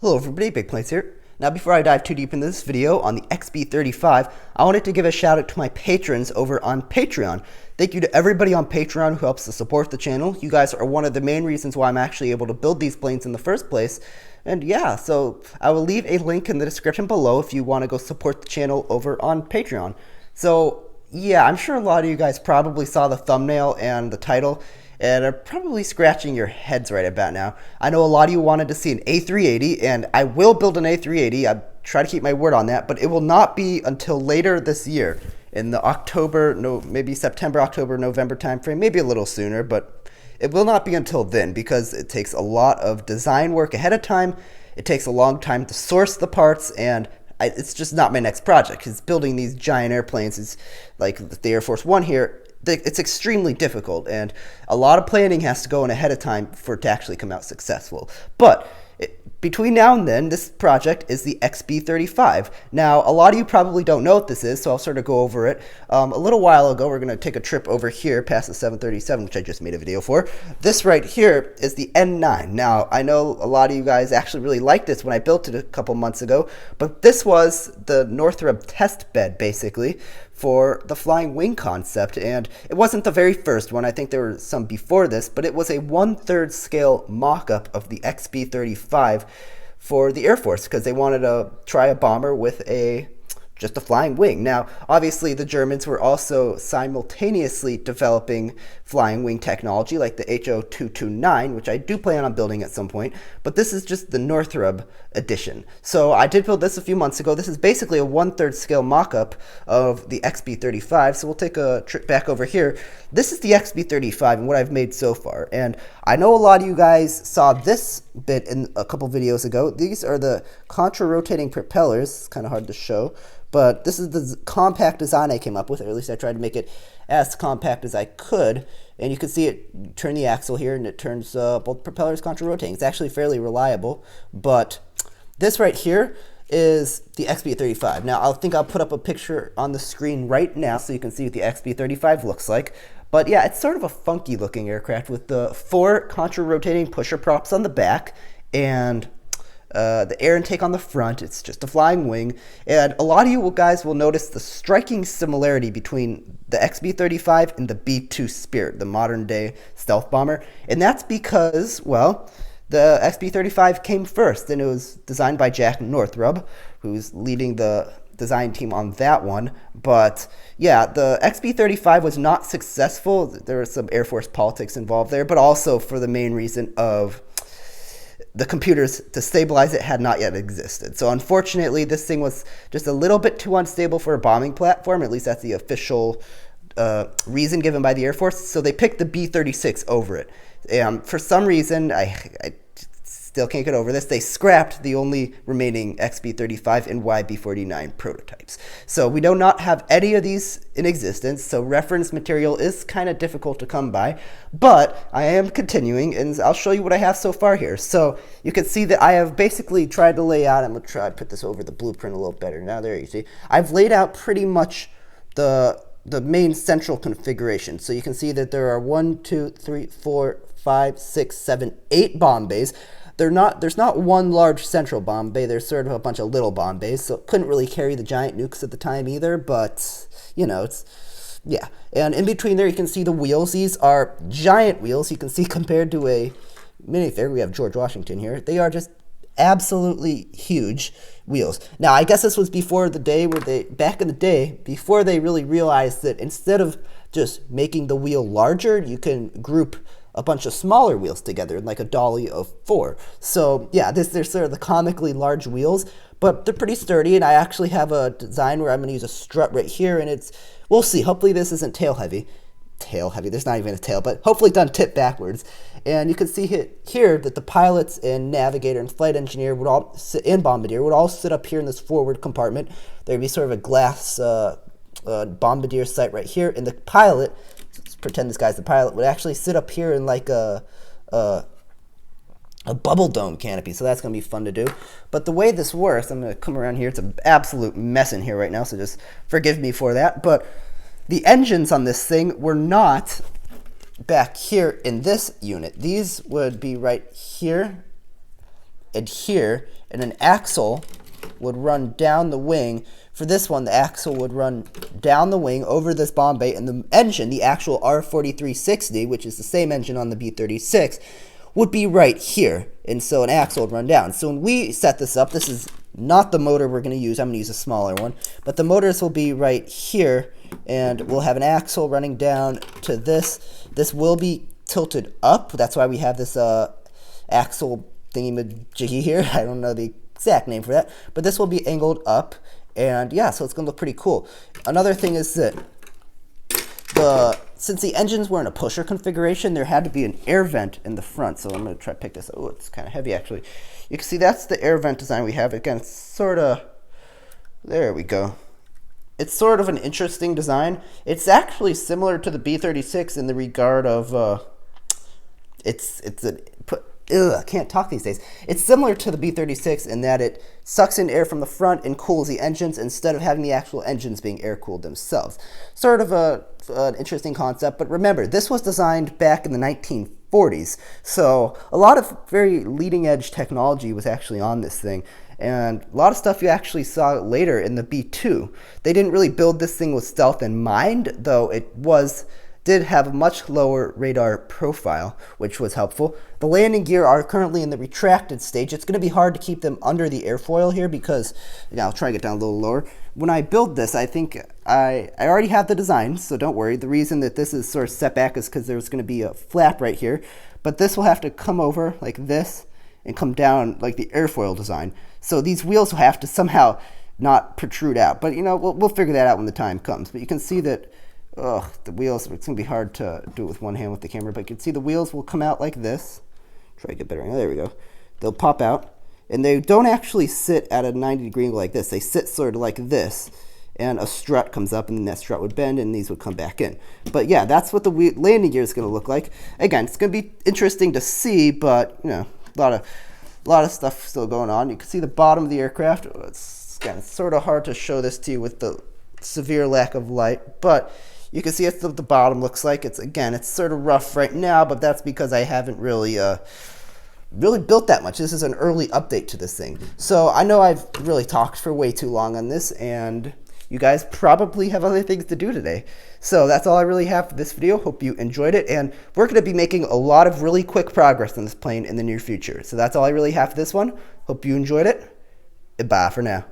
Hello everybody, Big Planes here. Now before I dive too deep into this video on the XB-35, I wanted to give a shout out to my patrons over on Patreon. Thank you to everybody on Patreon who helps to support the channel. You guys are one of the main reasons why I'm actually able to build these planes in the first place. And yeah, so I will leave a link in the description below if you want to go support the channel over on Patreon. So yeah, I'm sure a lot of you guys probably saw the thumbnail and the title and are probably scratching your heads right about now. I know a lot of you wanted to see an A380, and I will build an A380. I try to keep my word on that, but it will not be until later this year, in the October, no, maybe September, October, November timeframe, maybe a little sooner, but it will not be until then because it takes a lot of design work ahead of time. It takes a long time to source the parts, and it's just not my next project, because building these giant airplanes is like the Air Force One here. It's extremely difficult, and a lot of planning has to go in ahead of time for it to actually come out successful. But between now and then, this project is the XB-35. Now, a lot of you probably don't know what this is, so I'll sort of go over it. A little while ago, we're going to take a trip over here past the 737, which I just made a video for. This right here is the N9. Now, I know a lot of you guys actually really liked this when I built it a couple months ago, but this was the Northrop test bed, basically, for the flying wing concept, and it wasn't the very first one. I think there were some before this, but it was a 1/3 scale mock-up of the XB-35 for the Air Force, because they wanted to try a bomber with just a flying wing. Now, obviously, the Germans were also simultaneously developing flying wing technology, like the HO-229, which I do plan on building at some point, but this is just the Northrop edition. So I did build this a few months ago. This is basically a 1/3 scale mock-up of the XB-35, so we'll take a trip back over here. This is the XB-35 and what I've made so far, and I know a lot of you guys saw this bit in a couple videos ago. These are the contra-rotating propellers. It's kind of hard to show, but this is the compact design I came up with, or at least I tried to make it as compact as I could. And you can see it, you turn the axle here and it turns both propellers contra-rotating. It's actually fairly reliable, but this right here is the XB-35. Now, I think I'll put up a picture on the screen right now so you can see what the XB-35 looks like. But yeah, it's sort of a funky looking aircraft with the 4 contra-rotating pusher props on the back and the air intake on the front. It's just a flying wing, and a lot of you guys will notice the striking similarity between the XB-35 and the B-2 Spirit, the modern day stealth bomber, and that's because, well, the XB-35 came first, and it was designed by Jack Northrop, who's leading the design team on that one. But yeah, the XB-35 was not successful. There was some Air Force politics involved there, but also for the main reason of the computers to stabilize it had not yet existed. So unfortunately, this thing was just a little bit too unstable for a bombing platform. At least that's the official reason given by the Air Force. So they picked the B-36 over it. And for some reason, I still can't get over this, they scrapped the only remaining XB-35 and YB-49 prototypes. So we do not have any of these in existence, so reference material is kind of difficult to come by, but I am continuing, and I'll show you what I have so far here. So you can see that I have basically tried to lay out, I'm going to try to put this over the blueprint a little better. Now there you see, I've laid out pretty much the main central configuration. So you can see that there are 1, 2, 3, 4, 5, 6, 7, 8 bomb bays. There's not one large central bomb bay. There's sort of a bunch of little bomb bays, so it couldn't really carry the giant nukes at the time either, but, you know, yeah. And in between there, you can see the wheels. These are giant wheels. You can see compared to a minifigure, we have George Washington here. They are just absolutely huge wheels. Now, I guess this was before the day where back in the day, before they really realized that instead of just making the wheel larger, you can group a bunch of smaller wheels together in like a dolly of 4. So yeah, they're sort of the comically large wheels, but they're pretty sturdy, and I actually have a design where I'm going to use a strut right here, and we'll see. Hopefully this isn't tail heavy. There's not even a tail, but hopefully done tip backwards. And you can see here that the pilots and navigator and flight engineer would all sit, and bombardier would all sit up here in this forward compartment. There'd be sort of a glass bombardier sight right here, and the pilot, let's pretend this guy's the pilot, would actually sit up here in like a bubble dome canopy, so that's going to be fun to do. But the way this works, I'm going to come around here. It's an absolute mess in here right now, so just forgive me for that. But the engines on this thing were not back here in this unit. These would be right here adhere, and an axle would run down the wing. For this one, the axle would run down the wing over this bomb bay, and the engine, the actual R4360, which is the same engine on the B-36, would be right here. And so an axle would run down. So when we set this up, this is not the motor we're going to use. I'm going to use a smaller one. But the motors will be right here, and we'll have an axle running down to this. This will be tilted up. That's why we have this axle thingy-majiggy here. I don't know the exact name for that. But this will be angled up. And yeah, so it's going to look pretty cool. Another thing is that since the engines were in a pusher configuration, there had to be an air vent in the front. So I'm going to try to pick this up. Oh, it's kind of heavy actually. You can see that's the air vent design we have. Again, it's sort of, there we go. It's sort of an interesting design. It's actually similar to the B-36 in the regard of, I can't talk these days. It's similar to the B-36 in that it sucks in air from the front and cools the engines instead of having the actual engines being air-cooled themselves. Sort of an interesting concept, but remember, this was designed back in the 1940s, so a lot of very leading-edge technology was actually on this thing, and a lot of stuff you actually saw later in the B-2. They didn't really build this thing with stealth in mind, though it did have a much lower radar profile, which was helpful. The landing gear are currently in the retracted stage. It's going to be hard to keep them under the airfoil here because, I'll try to get down a little lower. When I build this, I think I already have the design, so don't worry. The reason that this is sort of set back is because there's going to be a flap right here, but this will have to come over like this and come down like the airfoil design. So these wheels will have to somehow not protrude out, but we'll figure that out when the time comes. But you can see that the wheels, it's going to be hard to do it with one hand with the camera, but you can see the wheels will come out like this. Try to get better. There we go. They'll pop out, and they don't actually sit at a 90-degree angle like this. They sit sort of like this, and a strut comes up, and then that strut would bend, and these would come back in. But yeah, that's what the landing gear is going to look like. Again, it's going to be interesting to see, but a lot of stuff still going on. You can see the bottom of the aircraft. It's sort of hard to show this to you with the severe lack of light, but you can see it's what the bottom looks like. It's sort of rough right now, but that's because I haven't really built that much. This is an early update to this thing. So I know I've really talked for way too long on this, and you guys probably have other things to do today. So that's all I really have for this video. Hope you enjoyed it, and we're going to be making a lot of really quick progress on this plane in the near future. So that's all I really have for this one. Hope you enjoyed it, and bye for now.